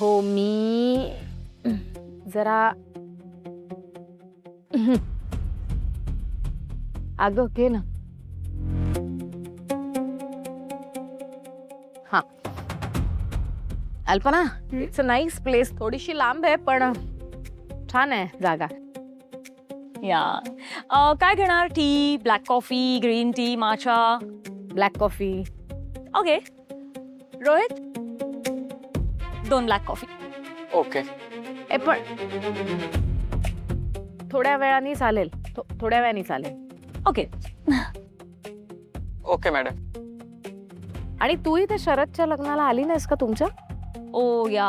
हो मी जरा अगं घे ना. हा Alpana, it's a nice place. थोडीशी लांब आहे पण छान आहे जागा. या काय घेणार? Tea, black coffee, green tea, matcha? Black coffee. Okay. Rohit, 2 black coffee. Okay. ए पण थोड्या वेळाने चालेल. थोड्या वेळाने चालेल. ओके. Okay madam. आणि तू इथे शरदच्या लग्नाला आली नाहीस का तुमच्या? ओ या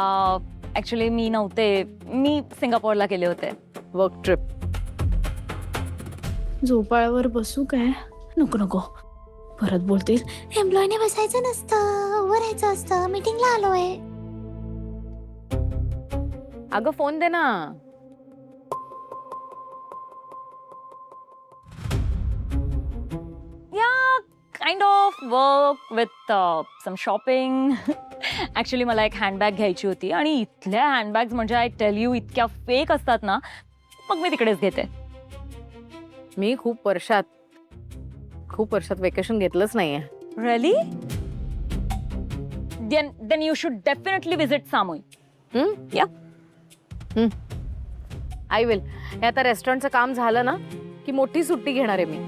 ऍक्च्युली मी नव्हते. मी सिंगापूरला गेले होते. Work trip. झोपाळ्यावर बसू काय? नको नको, परत बोलतील एम्प्लॉयने बसायचं नसतं, उभं राहायचं असतं, मीटिंगला आलोय. अगं फोन दे ना. या kind of work with some shopping. Actually मला एक हँडबॅग घ्यायची होती आणि इथल्या हँडबॅग्स म्हणजे आय टेल यू इतक्या फेक असतात ना, मग मी तिकडेच घेते. मी खूप वर्षात वेकेशन घेतलंच नाहीये. Really? Then you should definitely visit Samui. Yeah I will. हे आता रेस्टॉरंटचं काम झालं ना की मोठी सुट्टी घेणार आहे मी.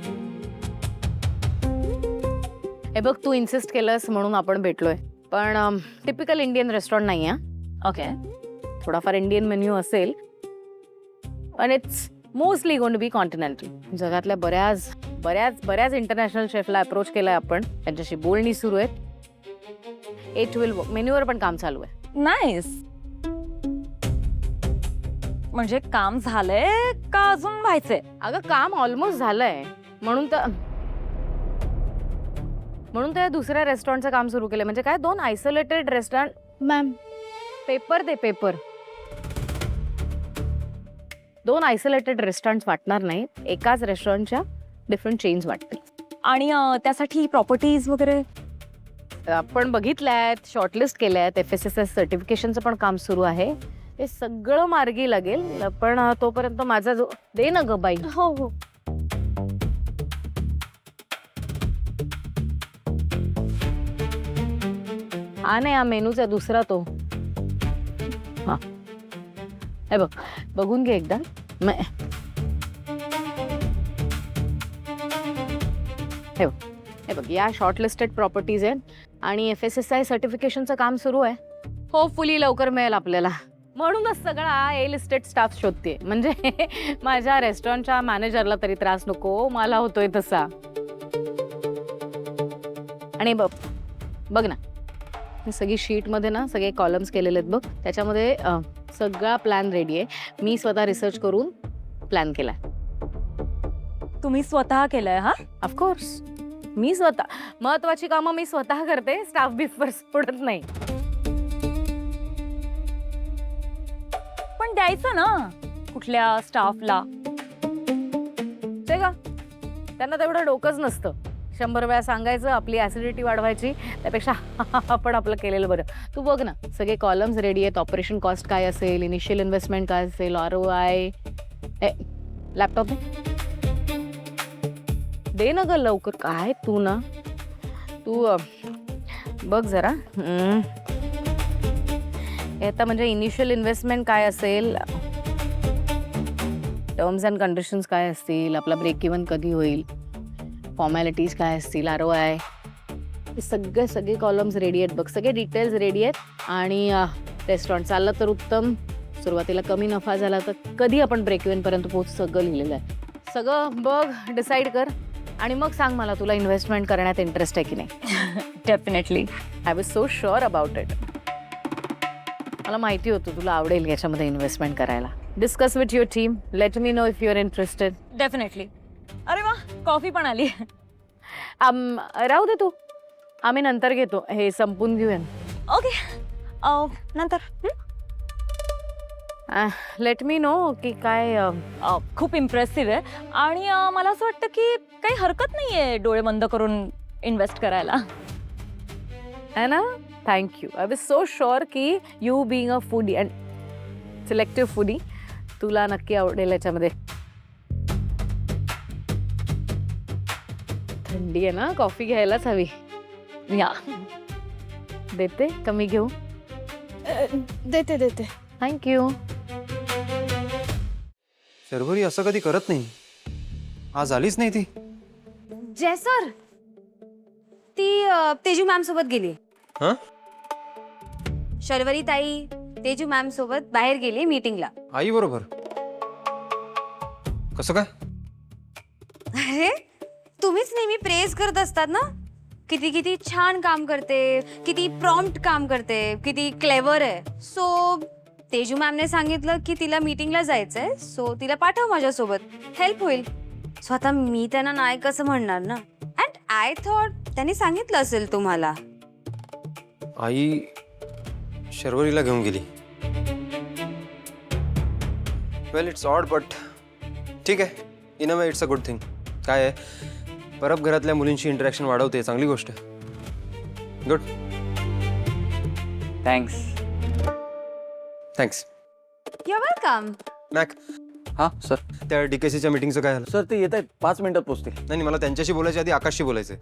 हे बघ, तू इन्सिस्ट केलंस म्हणून आपण भेटलोय, पण टिपिकल इंडियन रेस्टॉरंट नाही आहे. ओके. थोडाफार इंडियन मेन्यू असेल पण it's mostly going to be continental. जगातल्या बऱ्याच इंटरनॅशनल शेफला अप्रोच केलाय आपण, त्यांच्याशी बोलणी सुरू आहेत. 8-12 मेन्यूवर पण काम चालू आहे. नाईस. म्हणजे काम झालंय का अजून व्हायचंय? अगं काम ऑलमोस्ट झालंय म्हणून तर दुसऱ्या रेस्टॉरंटचं काम सुरू केलंय. म्हणजे काय, 2 आयसोलेटेड रेस्टॉरंट. मॅम, पेपर दे, पेपर. 2 आयसोलेटेड रेस्टॉरंट वाटणार नाही, एकाच रेस्टॉरंटच्या डिफरंट चेन्स वाटतील. आणि त्यासाठी प्रॉपर्टीज वगैरे आपण बघितल्यात, शॉर्टलिस्ट केल्यात. FSSAI सर्टिफिकेशनचं पण काम सुरू आहे. हे सगळं मार्गी लागेल, पण तोपर्यंत माझा जो दे ना ग बाई. हो हो. हा नाही, हा मेनूचा दुसरा तो. हा हे बघ, बघून घे एकदा. हे बघ, या शॉर्टलिस्टेड प्रॉपर्टीज आहेत आणि FSSAI सर्टिफिकेशनचं काम सुरू आहे. होपफुली लवकर मिळेल आपल्याला. म्हणूनच सगळा ए लिस्टेड स्टाफ शोधते. म्हणजे माझ्या रेस्टॉरंटच्या मॅनेजरला तरी त्रास नको, मला होतोय तसा. आणि बघ ना, सगळी शीटमध्ये ना सगळे कॉलम्स केलेले आहेत बघ. त्याच्यामध्ये सगळा प्लॅन रेडी आहे. मी स्वतः रिसर्च करून प्लॅन केलाय. तुम्ही स्वतः केलंय? हा, ऑफकोर्स मी स्वतः. महत्वाची कामं मी स्वतः करते, स्टाफ बिफर सोडत नाही. पण द्यायचं ना कुठल्या स्टाफला. ते का, त्यांना तेवढं डोकंच नसतं. 100 वेळा सांगायचं आपली ऍसिडिटी वाढवायची, त्यापेक्षा आपण आपलं केलेलं बरं. तू बघ ना, सगळे कॉलम्स रेडी आहेत. ऑपरेशन कॉस्ट काय असेल, इनिशियल इन्व्हेस्टमेंट काय असेल, ROI. लॅपटॉप दे ना ग लवकर. काय तू बघ जरा. आता म्हणजे इनिशियल इन्व्हेस्टमेंट काय असेल, टर्म्स अँड कंडिशन्स काय असतील, आपला ब्रेक इव्हन कधी होईल, फॉर्मॅलिटीज काय असतील, ROI. हे सगळे कॉलम्स रेडी आहेत बघ. सगळे डिटेल्स रेडी आहेत. आणि रेस्टॉरंट चाललं तर उत्तम, सुरुवातीला कमी नफा झाला तर कधी आपण ब्रेक इव्हन पर्यंत पोहोचू, सगळं लिहिलेलं आहे. सगळं बघ, डिसाईड कर आणि मग सांग मला तुला इन्व्हेस्टमेंट करण्यात इंटरेस्ट आहे की नाही. Definitely. I was so sure about it. मला माहिती होतं तुला आवडेल याच्यामध्ये इन्व्हेस्टमेंट करायला. Discuss with your team, let me know if you are interested. Definitely. अरे वा, कॉफी पण आली. राहू दे तू, आम्ही नंतर घेतो, हे संपून घेऊया. ओके. नंतर लेट मी नो की काय. खूप इम्प्रेसिव्ह आहे आणि मला असं वाटतं की काही हरकत नाहीये डोळे बंद करून इन्व्हेस्ट करायला. है ना. Thank you. I was so sure की you being a foodie and selective foodie तुला नक्की आवडेल याच्यामध्ये. थंडी आहे ना, कॉफी घ्यायलाच हवी. या देते कमी घेऊ. देते देते. थँक्यू. शर्वरी असं कधी करत नाही. आज आलीच नाही ती. जय सर, ती तेजू मॅम सोबत गेली. हं? शर्वरी ताई तेजू मॅम सोबत बाहेर गेली मीटिंगला. आई बरोबर? कसं काय? अरे तुम्हीच नेहमी प्रेज करत असतात ना, किती किती छान काम करते, किती प्रॉम्प्ट काम करते, किती क्लेवर आहे. सो तेजू मॅमने सांगितलं की तिला मीटिंगला जायचंय, सो तिला पाठव माझ्यासोबत, हेल्प होईल. सो आता मी त्यांना नाही कसं म्हणणार ना. अँड आय थॉट त्यांनी सांगितलं असेल तुम्हाला. आई शर्वरीला घेऊन गेली. वेल इट्स ऑड बट ठीक आहे. In a way it's a good thing. काय आहे, परत घरातल्या मुलींशी इंटरॅक्शन वाढवते, चांगली गोष्ट आहे. Good. Thanks. Thanks. You welcome. Mac, हां सर. त्या डीकेसीच्या मीटिंगचं काय झालं? सर ते येत आहेत, 5 मिनिटात पोहोचतील. नाही, मला त्यांच्याशी बोलायच्या आधी आकाशशी बोलायचंय.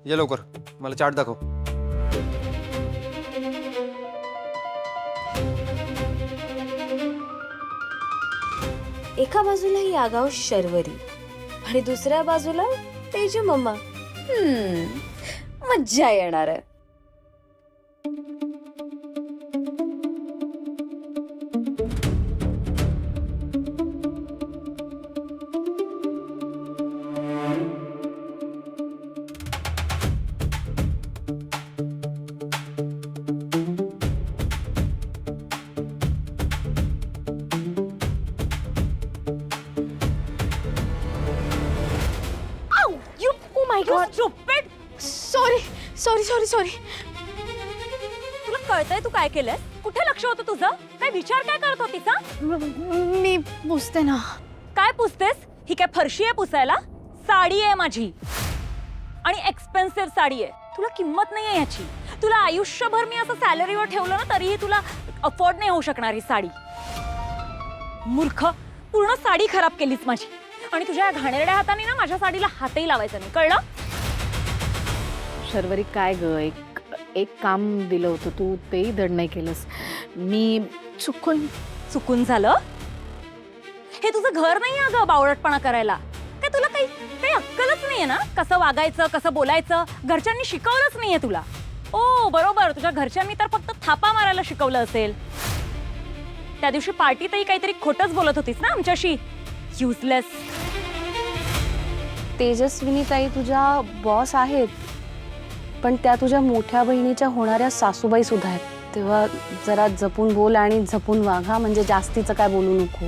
ये लवकर, मला चार्ट दाखव. एका बाजूला ही आगाऊ शर्वरी आणि दुसऱ्या बाजूला तेजू मम्मा. मज्जा येणार आहे. Oh my God. Stupid! Sorry sorry sorry sorry. तुला कळतंय तू काय केलंय? कुठे लक्ष होतं तुझं? काय विचार काय करत होतीस हा? मी पुसते ना. काय पुसतेस? ही काय फरशी आहे पुसायला? साडी आहे माझी आणि एक्सपेन्सिव्ह साडी आहे. तुला किंमत नाहीये याची. तुला आयुष्यभर मी असं सॅलरीवर ठेवलं ना तरीही तुला अफोर्ड नाही होऊ शकणार ही साडी. मूर्ख, पूर्ण साडी खराब केलीस माझी. आणि तुझ्या या घाणेरड्या हाताने ना माझ्या साडीला हातही लावायचा नाही, कळलं? शर्वरी काय ग, एक काम दिलं होतं तू तेही धड नाही केलंस. मी चुकून झालं. हे तुझं घर नाही अगं बावळटपणा करायला. काय तुला काही अक्कलच नाहीये ना, कसं वागायचं, कसं बोलायचं? घरच्यांनी शिकवलंच नाहीये तुला. ओ बरोबर, तुझ्या घरच्यांनी तर फक्त थापा मारायला शिकवलं असेल. त्या दिवशी पार्टीतही काहीतरी खोटंच बोलत होतीस ना आमच्याशी. युजलेस. तेजस्विनी ताई तुझ्या बॉस आहेत, पण त्या तुझ्या मोठ्या बहिणीच्या होणाऱ्या सासूबाई सुद्धा आहेत. तेव्हा जरा जपून बोल आणि जपून वाग, म्हणजे जास्तीचं काय बोलू नको.